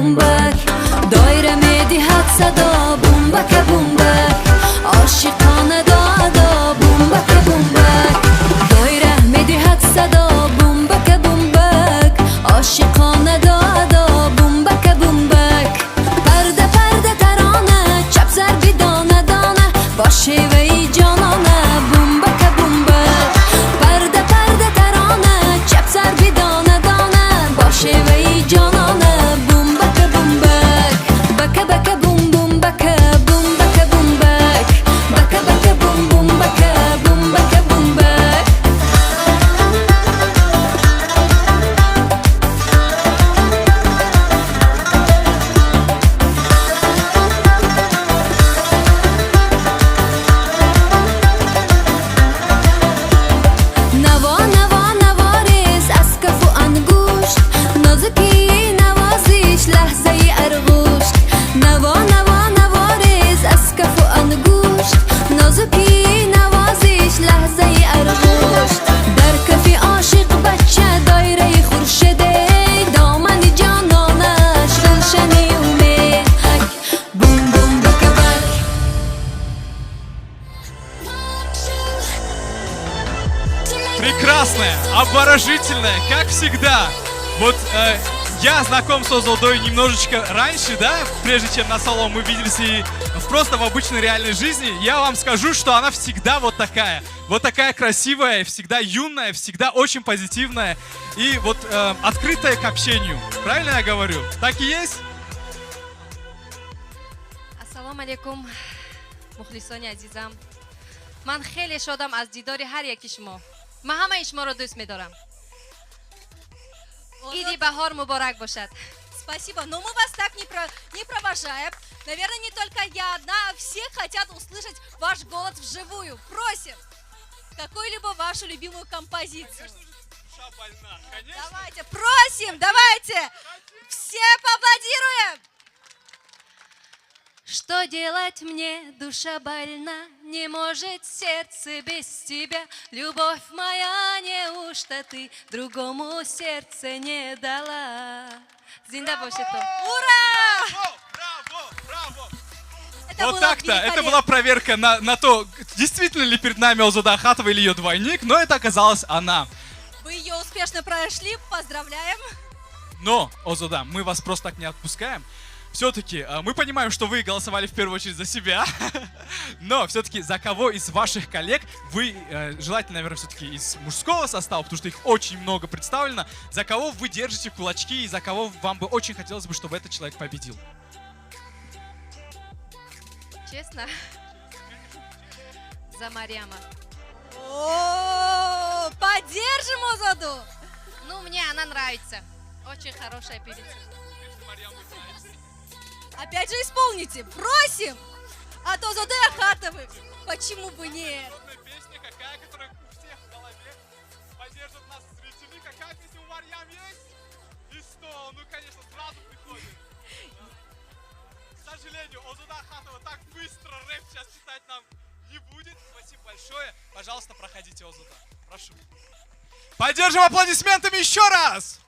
بومبک دایره میدهد صدا بومبک بومبک عاشقانه دادا بومبک بومبک دایره میدهد صدا بومبک بومبک عاشقانه دادا بومبک بومبک پرده پرده ترانه چپ ضربی دانه دانه با شیوه جانانه بومبک بومبک پرده پرده ترانه چپ ضربی دانه دانه با شیوه جانانه بومبک بومبک بک بک بوم بوم بک بوم بک بوم بک بک بک بوم بوم بک بوم بک بوم بک نوا نوا نوارز از کف و انگشت نازکی نوازش لحظه ارغشت نوا نوا نوارز از کف و انگشت نازکی نوازش لحظه ارغشت در کف عاشق بچه دایره خورشیده دامن جانانش گلشنی امید بوم بوم بک بک Прекрасная, обворожительная, как всегда. Вот я знаком с Озодой немножечко раньше, да, прежде чем на салон мы виделись и просто в обычной реальной жизни. Я вам скажу, что она всегда вот такая красивая, всегда юная, всегда очень позитивная и вот открытая к общению. Правильно я говорю? Так и есть? ассалому алейкум мухлисони азизам ман хеле шодам аз дидори ҳар яки шумо ман ҳамаи шуморо дӯст медорам иди баҳор муборак бошад. Спасибо, но мы вас так не провожаем. Наверное, не только я одна, все хотят услышать ваш голос вживую. Просим какую-либо вашу любимую композицию. Душа больна, конечно. Давайте, просим, давайте. Все поаплодируем. Что делать мне, душа больна, не может сердце без тебя. Любовь моя, неужто ты другому сердце не дала? Зинда бошето. Ура! Браво, браво! Это Вот было так-то, это великолепно. была проверка на то, действительно ли перед нами Озода Ахатова или ее двойник, но это оказалась она. Вы ее успешно прошли, поздравляем. Но, Озода, мы вас просто так не отпускаем. Все-таки мы понимаем, что вы голосовали в первую очередь за себя, но все-таки за кого из ваших коллег вы, желательно, наверное, все-таки из мужского состава, потому что их очень много представлено, за кого вы держите кулачки и за кого вам бы очень хотелось бы, чтобы этот человек победил? Честно? За Марьяма. О, поддержим Озоду. Ну, мне она нравится. Очень хорошая певица. Опять же исполните, просим. От Озоды Ахатовой. Почему бы нет? Песня какая, которая у всех в голове поддержит нас зрители, какая песня у Марьям есть? И что? Ну, конечно, сразу приходит. К сожалению, Озода Ахатова так быстро рэп сейчас читать нам не будет. Спасибо большое. Пожалуйста, проходите, Озода. Прошу. Поддержим аплодисментами еще раз!